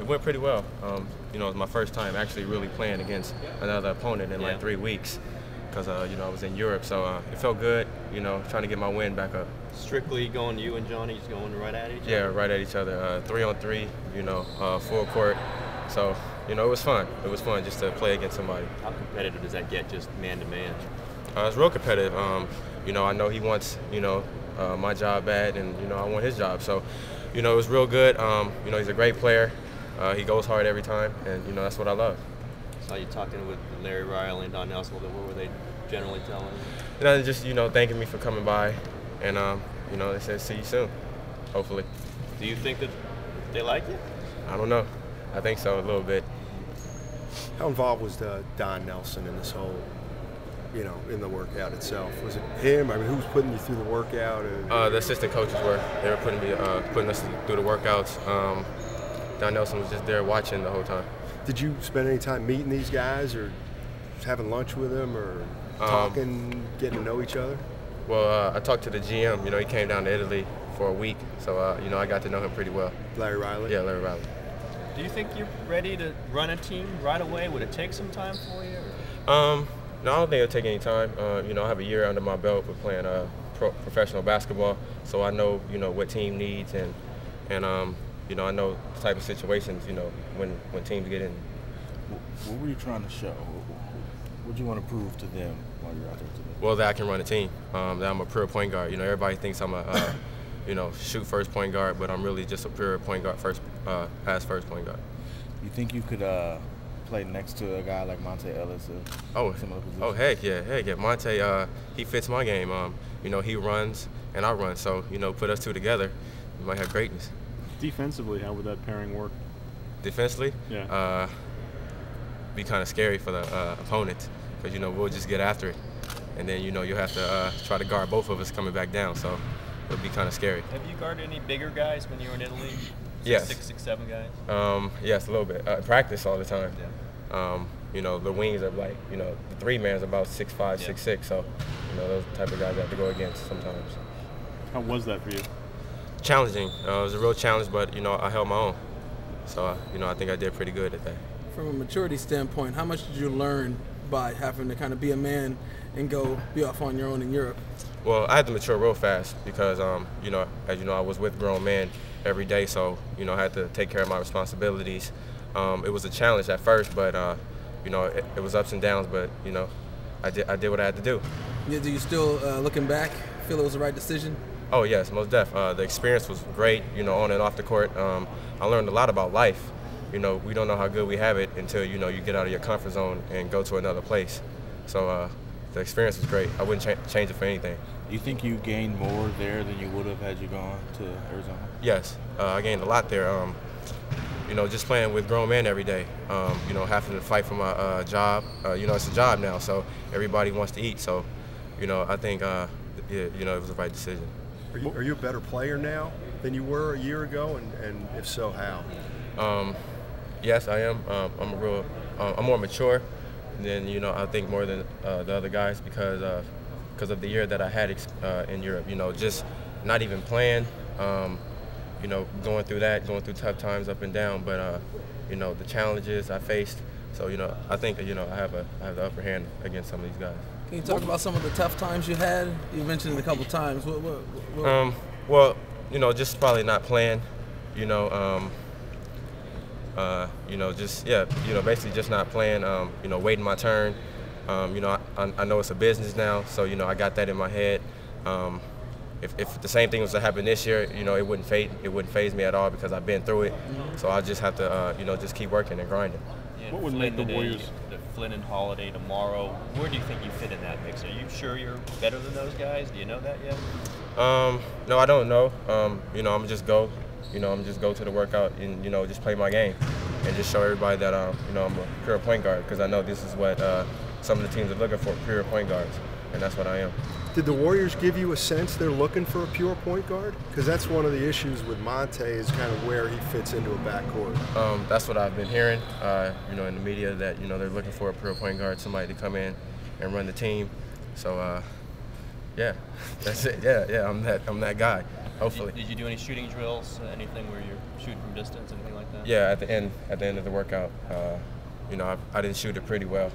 It went pretty well. You know, it was my first time actually really playing against another opponent in like 3 weeks because, you know, I was in Europe. So it felt good, you know, trying to get my win back up. Strictly going you and Johnny, just going right at each other? Yeah, right at each other. 3-on-3, you know, full court. So, you know, it was fun. It was fun just to play against somebody. How competitive does that get, just man-to-man? It's real competitive. You know, I know he wants, you know, my job bad, and, you know, I want his job. So, you know, it was real good. You know, he's a great player. He goes hard every time, and, you know, that's what I love. Saw you talking with Larry Riley and Don Nelson. What were they generally telling you? You know, just, you know, thanking me for coming by, and, you know, they said see you soon, hopefully. Do you think that they like you? I don't know. I think so, a little bit. How involved was Don Nelson in this whole, you know, in the workout itself? Was it him? I mean, who was putting you through the workout? The assistant coaches were. They were putting us through the workouts. Don Nelson was just there watching the whole time. Did you spend any time meeting these guys or having lunch with them or talking, getting to know each other? Well, I talked to the GM. You know, he came down to Italy for a week, so, you know, I got to know him pretty well. Larry Riley? Yeah, Larry Riley. Do you think you're ready to run a team right away? Would it take some time for you? No, I don't think it'll take any time. You know, I have a year under my belt with playing professional basketball, so I know, you know, what team needs, and you know, I know the type of situations, you know, when teams get in. What were you trying to show? What did you want to prove to them while you're out there today? Well, that I can run a team, that I'm a pure point guard. You know, everybody thinks I'm a, you know, shoot first point guard, but I'm really just a pure point guard, pass first point guard. You think you could play next to a guy like Monte Ellis? Oh, heck yeah. Monte, he fits my game. You know, he runs and I run, so, you know, put us two together, we might have greatness. Defensively, how would that pairing work? Defensively? Yeah. Be kind of scary for the opponent, because, you know, we'll just get after it. And then, you know, you'll have to try to guard both of us coming back down, so it'll be kind of scary. Have you guarded any bigger guys when you were in Italy? Yes. 6'7" guys? Yes, a little bit. Practice all the time. Yeah. You know, the wings are like, you know, the three-man's about 6'5", 6'6", so, you know, those type of guys I have to go against sometimes. How was that for you? Challenging. It was a real challenge, but, you know, I held my own. So, you know, I think I did pretty good at that. From a maturity standpoint, how much did you learn by having to kind of be a man and go be off on your own in Europe? Well, I had to mature real fast because, you know, as you know, I was with grown men every day, so, you know, I had to take care of my responsibilities. It was a challenge at first, but, you know, it was ups and downs, but, you know, I did what I had to do. Yeah, do you still, looking back, feel it was the right decision? Oh, yes, most def. The experience was great, you know, on and off the court. I learned a lot about life. You know, we don't know how good we have it until, you know, you get out of your comfort zone and go to another place. So the experience was great. I wouldn't change it for anything. Do you think you gained more there than you would have had you gone to Arizona? Yes, I gained a lot there. You know, just playing with grown men every day, you know, having to fight for my job. You know, it's a job now, so everybody wants to eat. So, you know, I think, yeah, you know, it was the right decision. Are you a better player now than you were a year ago, and if so, how? Yes, I am. I'm more mature than, you know, I think more than the other guys because of the year that I had in Europe. You know, just not even playing. You know, going through tough times up and down, but you know, the challenges I faced. So, you know, I think, you know, I have the upper hand against some of these guys. Can you talk about some of the tough times you had? You mentioned it a couple times. What? Well, you know, just probably not playing. You know, you know, just you know, basically just not playing. You know, waiting my turn. You know, I know it's a business now, so, you know, I got that in my head. If the same thing was to happen this year, you know, it wouldn't faze me at all because I've been through it. So I just have to, you know, just keep working and grinding. Yeah, what would make the Warriors? The Flynn and Holiday tomorrow. Where do you think you fit in that mix? Are you sure you're better than those guys? Do you know that yet? No, I don't know. You know, I'm just go. You know, I'm just go to the workout and, you know, just play my game and just show everybody that you know, I'm a pure point guard because I know this is what some of the teams are looking for, pure point guards, and that's what I am. Did the Warriors give you a sense they're looking for a pure point guard? Because that's one of the issues with Monte is kind of where he fits into a backcourt. That's what I've been hearing, you know, in the media that, you know, they're looking for a pure point guard, somebody to come in and run the team. So, yeah, that's it. Yeah, I'm that guy. Hopefully. Did you do any shooting drills? Anything where you're shooting from distance? Anything like that? Yeah, at the end of the workout, you know, I didn't shoot it pretty well.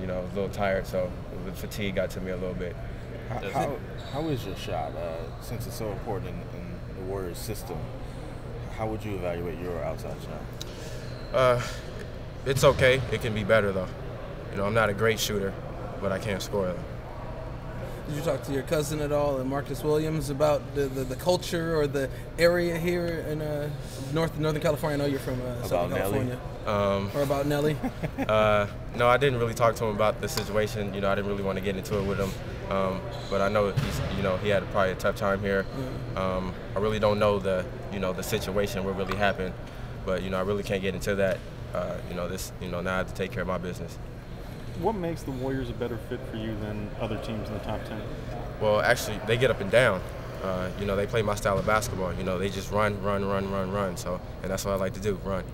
You know, I was a little tired, so the fatigue got to me a little bit. How is your shot? Since it's so important in the Warriors system, how would you evaluate your outside shot? It's okay. It can be better though. You know, I'm not a great shooter, but I can score though. Did you talk to your cousin at all, and Marcus Williams, about the culture or the area here in Northern California? I know you're from Southern California. Or about Nelly? No, I didn't really talk to him about the situation. You know, I didn't really want to get into it with him. But I know he had probably a tough time here. I really don't know the situation, what really happened. But I really can't get into that. Now I have to take care of my business. What makes the Warriors a better fit for you than other teams in the top 10? Well, actually, they get up and down. They play my style of basketball. They just run. So, and that's what I like to do, run.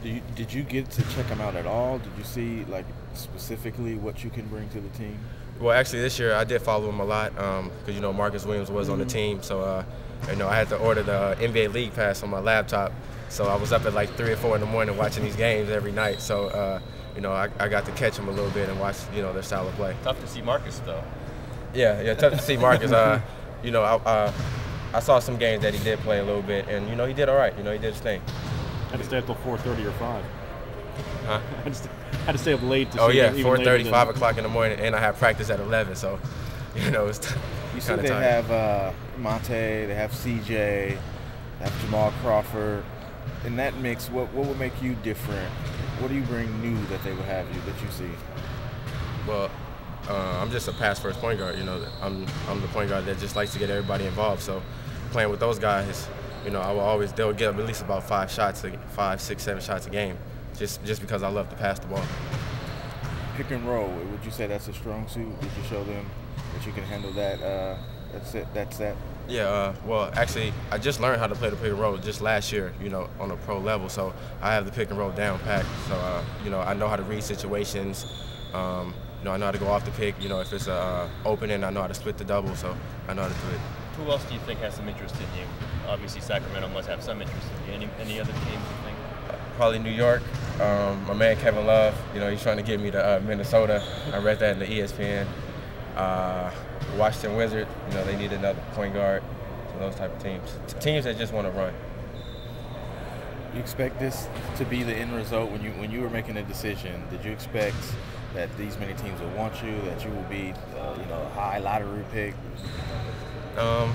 Did you get to check them out at all? Did you see, like, specifically what you can bring to the team? Well, actually, this year I did follow him a lot because, Marcus Williams was on the team. So, I had to order the NBA League Pass on my laptop. So I was up at like 3 or 4 in the morning watching these games every night. So, I got to catch them a little bit and watch, their style of play. Tough to see Marcus, though. Yeah, tough to see Marcus. I saw some games that he did play a little bit, and, he did all right. He did his thing. Had to stay up till 4:30 or 5. Huh? Had to stay up late to see. Oh yeah, even 4:30, 5 o'clock in the morning, and I have practice at 11. So, it's You see kind of they tired. have Monte, they have CJ, they have Jamal Crawford. In that mix, what would make you different? What do you bring new that they would have you that you see? Well, I'm just a pass-first point guard. I'm the point guard that just likes to get everybody involved. So, playing with those guys, they'll get at least about 5, 6, 7 shots a game, just because I love to pass the ball. Pick and roll, would you say that's a strong suit? Did you show them that you can handle that? That's that. Yeah, well, actually, I just learned how to play the pick and roll just last year, on a pro level. So I have the pick and roll down pat. So, I know how to read situations. I know how to go off the pick. If it's a opening, I know how to split the double. So I know how to do it. Who else do you think has some interest in you? Obviously, Sacramento must have some interest in you. Any other teams you think? Probably New York. My man Kevin Love, he's trying to get me to Minnesota. I read that in the ESPN. Washington Wizards, they need another point guard. So those type of teams. Teams that just want to run. You expect this to be the end result when you were making a decision? Did you expect that these many teams would want you, that you would be, a high lottery pick? No,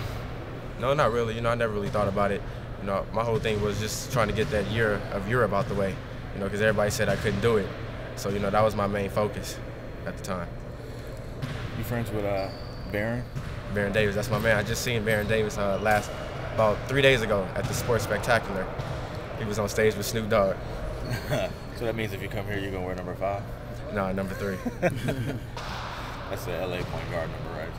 not really. I never really thought about it. My whole thing was just trying to get that year of Europe out the way, because everybody said I couldn't do it. So, that was my main focus at the time. You friends with Baron? Baron Davis, that's my man. I just seen Baron Davis about 3 days ago at the Sports Spectacular. He was on stage with Snoop Dogg. So that means if you come here, you're going to wear number 5? No, number 3. That's the LA point guard number, right?